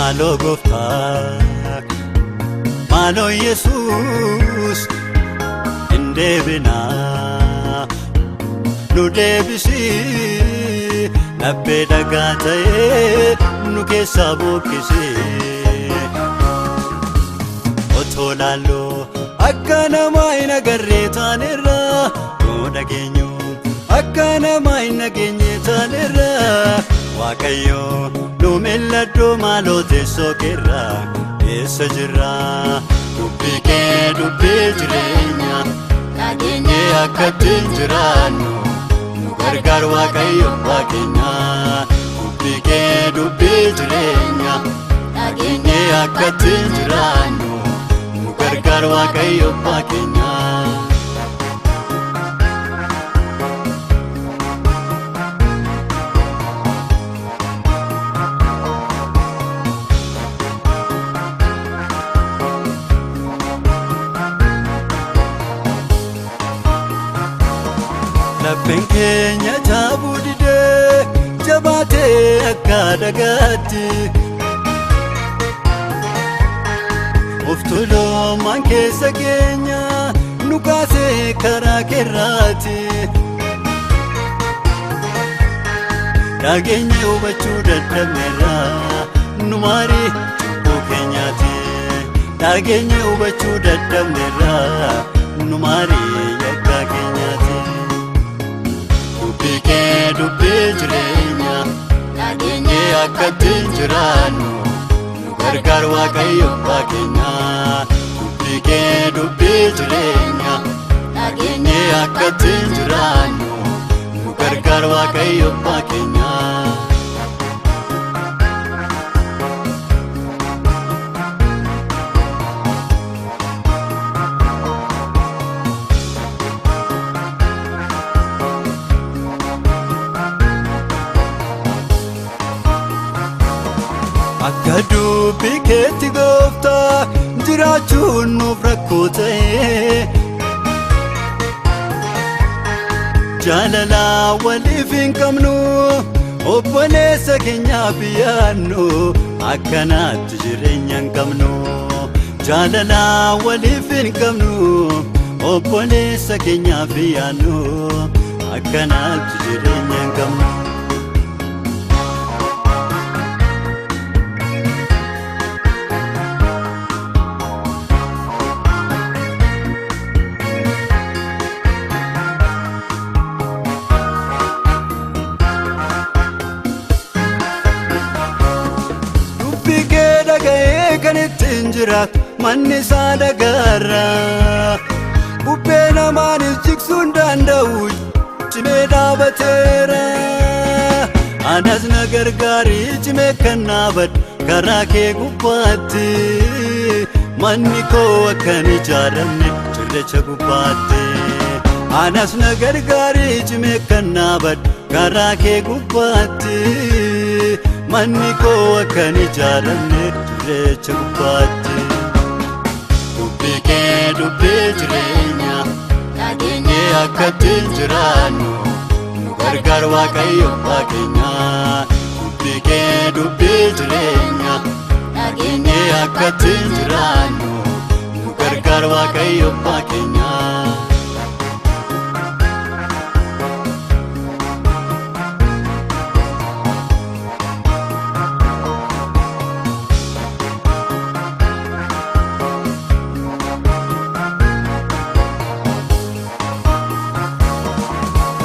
Malo Gooftaa Malo Yesuus Indebinaa Nu deebisi Laphee dhagaa ta'ee nu keessaa buqqisee Otoo laalloo akka namaa hin agarree taanerra nu dhageenyu akka namaa hin dhageenye taanerra Waaqayyo nu mil'adhoo maaloo teessoo keerra eessa jirra dubbii kee dubbii jireenya dhageenye akkattiin jiraannu nu gargaar Waaqayyo Waaqeenya dubbii kee dubbii jireenya dhageenye akkattiin jiraannu nu gargaar Waaqayyo Waaqeenya Lapheen keenya jaabuu didee jabaatee akka dhagaatti Of toloomaan keessa keenya nu kaasee karaa keerraatti Dhageenye hubachuu dadhabneerra nu maarii cubbuu keenyaati Dhageenye hubachuu dadhabneerra nu maarii yakka keenyaati Dubbii kee dubbii jireenya dhageenye akkattiin jiraannu nu gargaar Waaqayyo Waaqeenya dubbii kee dubbii jireenya dhageenye akkattiin jiraannu nu gargaar Waaqayyo Waaqeenya Akka dubbii keetti Gooftaa jiraachuun nuuf rakkoo ta'e Jaalala waliif hin qabnu obboleessa keenyaaf yaadnu akkanaatti jireenya hin qabnu Jaalala waliif hin qabnu obboleessa keenyaaf yaadnu akkanaatti jireenya hin qabnu Kan ittiin jiraatu manni isaa dhagaarra Bubbee namaanis jigsuun danda'u cimee dhaabateera Anas na gargaarii cimee kan dhaabadhu karaa kee gubbaatti Manni koo akkan ijaaramne cirracha gubbaatti Anas na gargaarii cimee kan dhaabadhu karaa kee gubbaatti Manni koo akkan ijaaramne cirracha gubbaatti Dubbii kee dubbii jireenya dhageenye akkattiin jiraannu nu gargaar Waaqayyo Waaqeenya Dubbii kee dubbii jireenya dhageenye akkattiin jiraannu nu gargaar Waaqayyo Waaqeenya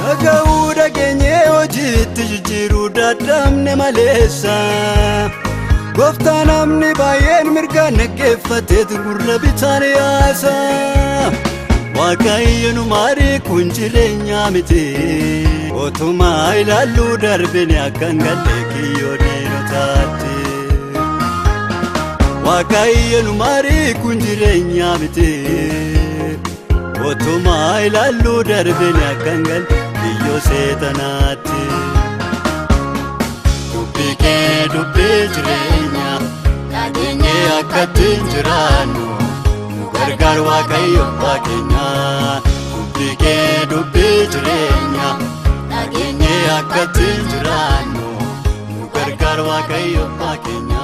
Dhaga'uu dhageenye hojiitti jijjiiruu dadhabne maleessa Gooftaa namni baay'een mirgaan dhaggeeffatee gurra bitaan yaasa Waaqayyo nu maarii kun jireenyaa miti Otumaa ilaalluu darbine akka hin galle kiyyoo diinotaatti Waaqayyo nu maarii kun jireenyaa miti Otumaa ilaalluu darbine akka hin galle kiyyoo seetanaatti Dubbii kee dubbii jireenya dhageenye akkattiin jiraannu nu gargaar Waaqayyo Waaqeenya Dubbii kee dubbii jireenya dhageenye akkattiin jiraannu nu gargaar Waaqayyo Waaqeenya